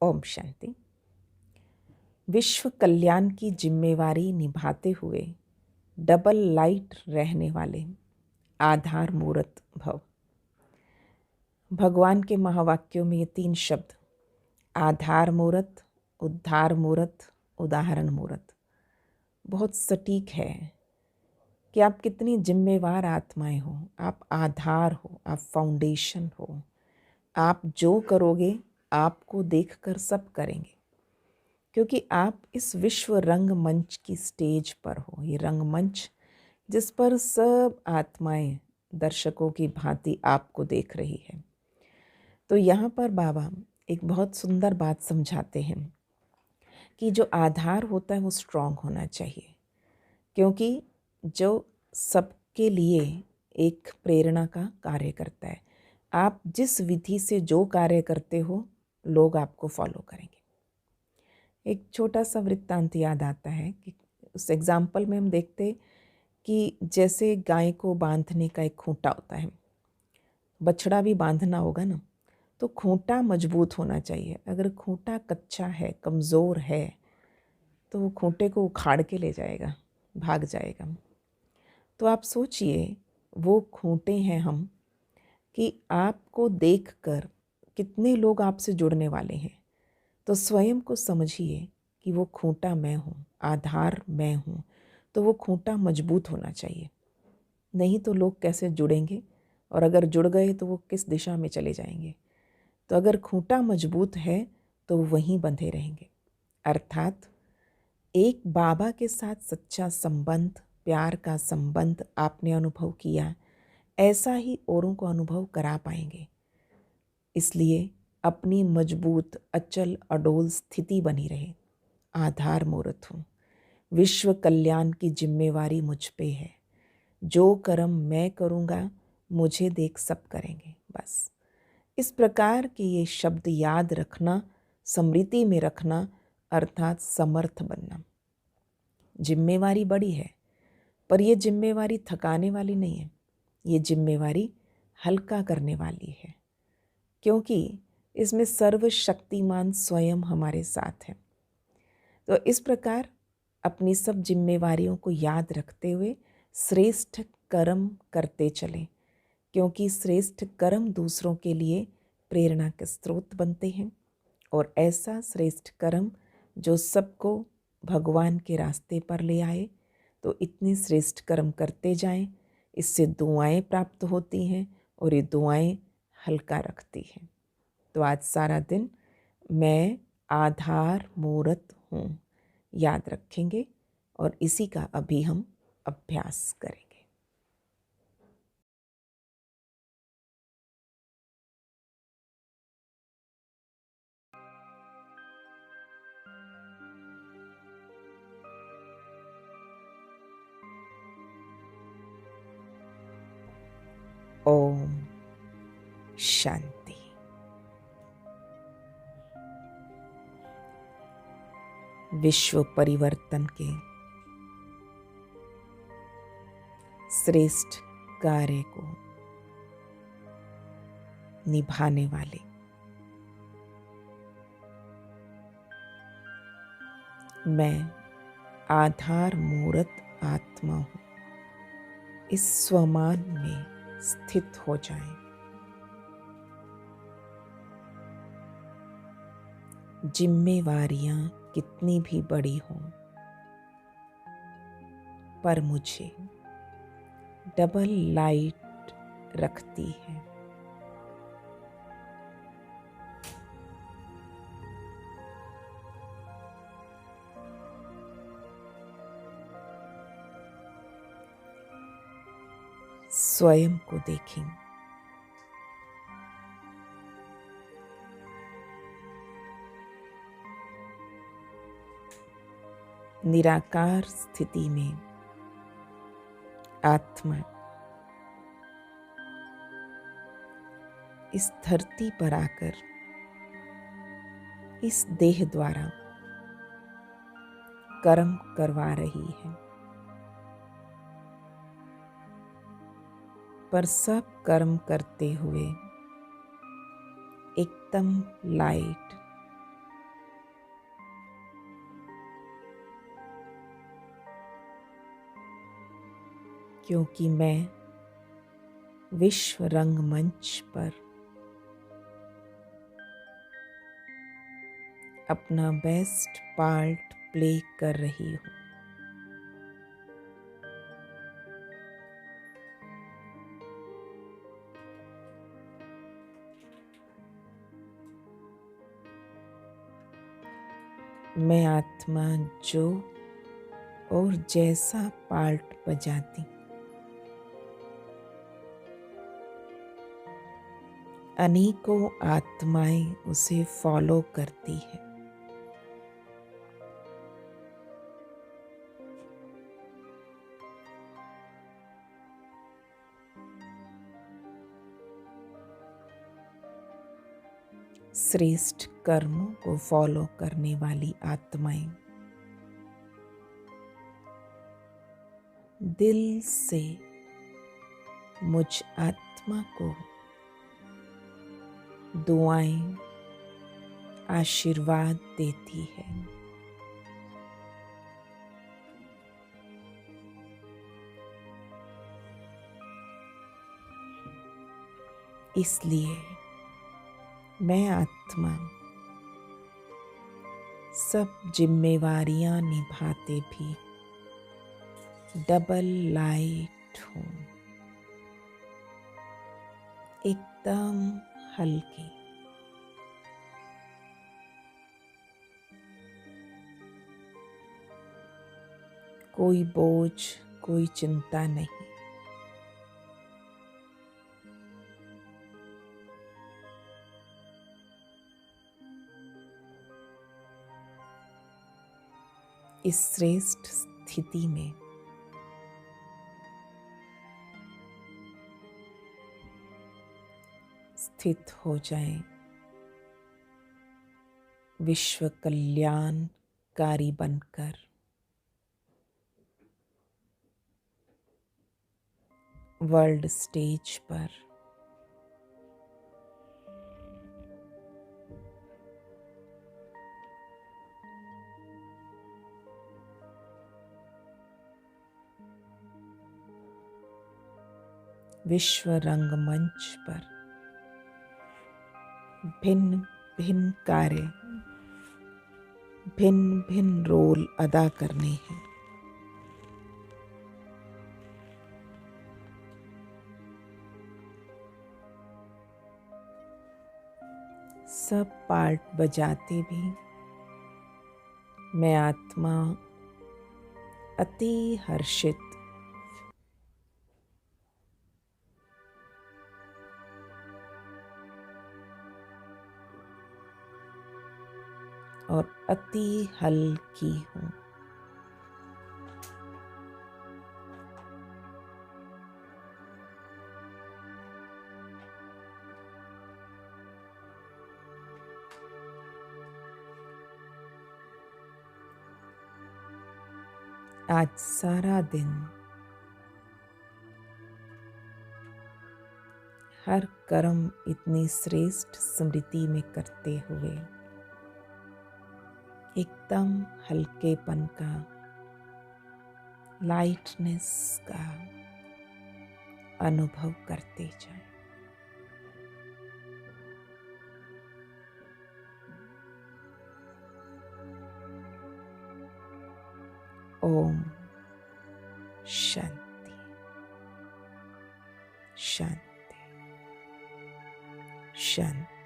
ओम शांति। विश्व कल्याण की जिम्मेवारी निभाते हुए डबल लाइट रहने वाले आधार मूर्त भव। भगवान के महावाक्यों में ये 3 शब्द आधार मूर्त, उद्धार मूर्त, उदाहरण मूर्त बहुत सटीक है कि आप कितनी जिम्मेवार आत्माएं हो। आप आधार हो, आप फाउंडेशन हो। आप जो करोगे आपको देखकर सब करेंगे, क्योंकि आप इस विश्व रंगमंच की स्टेज पर हो। ये रंगमंच जिस पर सब आत्माएं दर्शकों की भांति आपको देख रही है। तो यहाँ पर बाबा एक बहुत सुंदर बात समझाते हैं कि जो आधार होता है वो स्ट्रांग होना चाहिए, क्योंकि जो सबके लिए एक प्रेरणा का कार्य करता है। आप जिस विधि से जो कार्य करते हो लोग आपको फॉलो करेंगे। एक छोटा सा वृत्तांत याद आता है कि उस एग्जाम्पल में हम देखते कि जैसे गाय को बांधने का एक खूंटा होता है, बछड़ा भी बांधना होगा ना, तो खूंटा मजबूत होना चाहिए। अगर खूंटा कच्चा है, कमज़ोर है, तो वो खूंटे को उखाड़ के ले जाएगा, भाग जाएगा। तो आप सोचिए वो खूंटे हैं हम, कि आपको देखकर कितने लोग आपसे जुड़ने वाले हैं। तो स्वयं को समझिए कि वो खूंटा मैं हूँ, आधार मैं हूँ। तो वो खूंटा मजबूत होना चाहिए, नहीं तो लोग कैसे जुड़ेंगे, और अगर जुड़ गए तो वो किस दिशा में चले जाएंगे। तो अगर खूंटा मजबूत है तो वहीं बंधे रहेंगे। अर्थात एक बाबा के साथ सच्चा संबंध, प्यार का संबंध आपने अनुभव किया, ऐसा ही औरों को अनुभव करा पाएंगे। इसलिए अपनी मजबूत, अचल, अडोल स्थिति बनी रहे। आधार मूर्त हूँ, विश्व कल्याण की जिम्मेवारी मुझ पे है। जो कर्म मैं करूँगा मुझे देख सब करेंगे। बस इस प्रकार के ये शब्द याद रखना, स्मृति में रखना, अर्थात समर्थ बनना। जिम्मेवारी बड़ी है, पर यह जिम्मेवारी थकाने वाली नहीं है। ये जिम्मेवारी हल्का करने वाली है, क्योंकि इसमें सर्वशक्तिमान स्वयं हमारे साथ है। तो इस प्रकार अपनी सब जिम्मेवारियों को याद रखते हुए श्रेष्ठ कर्म करते चलें, क्योंकि श्रेष्ठ कर्म दूसरों के लिए प्रेरणा के स्रोत बनते हैं। और ऐसा श्रेष्ठ कर्म जो सबको भगवान के रास्ते पर ले आए। तो इतनी श्रेष्ठ कर्म करते जाएं, इससे दुआएं प्राप्त होती हैं और ये दुआएं हल्का रखती हैं। तो आज सारा दिन मैं आधार मूर्त हूँ याद रखेंगे, और इसी का अभी हम अभ्यास करेंगे। ओम शांति। विश्व परिवर्तन के श्रेष्ठ कार्य को निभाने वाले मैं आधार मूर्त आत्मा हूँ, इस स्वमान में स्थित हो जाएं। जिम्मेवारियां कितनी भी बड़ी हों, पर मुझे डबल लाइट रखती है। स्वयं को देखें, निराकार स्थिति में आत्मा इस धरती पर आकर इस देह द्वारा कर्म करवा रही है, पर सब कर्म करते हुए एकदम लाइट, क्योंकि मैं विश्व रंगमंच पर अपना बेस्ट पार्ट प्ले कर रही हूँ। मैं आत्मा जो और जैसा पार्ट बजाती अनेकों आत्माएं उसे फॉलो करती है। श्रेष्ठ कर्मों को फॉलो करने वाली आत्माएं दिल से मुझ आत्मा को दुआएं आशीर्वाद देती है। इसलिए मैं आत्मा सब जिम्मेवारियां निभाते भी डबल लाइट हूँ, एकदम हल्की। कोई बोझ, कोई चिंता नहीं। इस श्रेष्ठ स्थिति में स्थित हो जाएं, विश्व कल्याणकारी बनकर वर्ल्ड स्टेज पर विश्व रंगमंच पर भिन्न भिन्न कार्य, भिन्न भिन्न रोल अदा करने हैं। सब पार्ट बजाते भी मैं आत्मा अति हर्षित और अति हल्की हूँ। आज सारा दिन हर कर्म इतनी श्रेष्ठ स्मृति में करते हुए एकदम हल्केपन का, लाइटनेस का अनुभव करते जाएं। ओम शांति शांति शांति।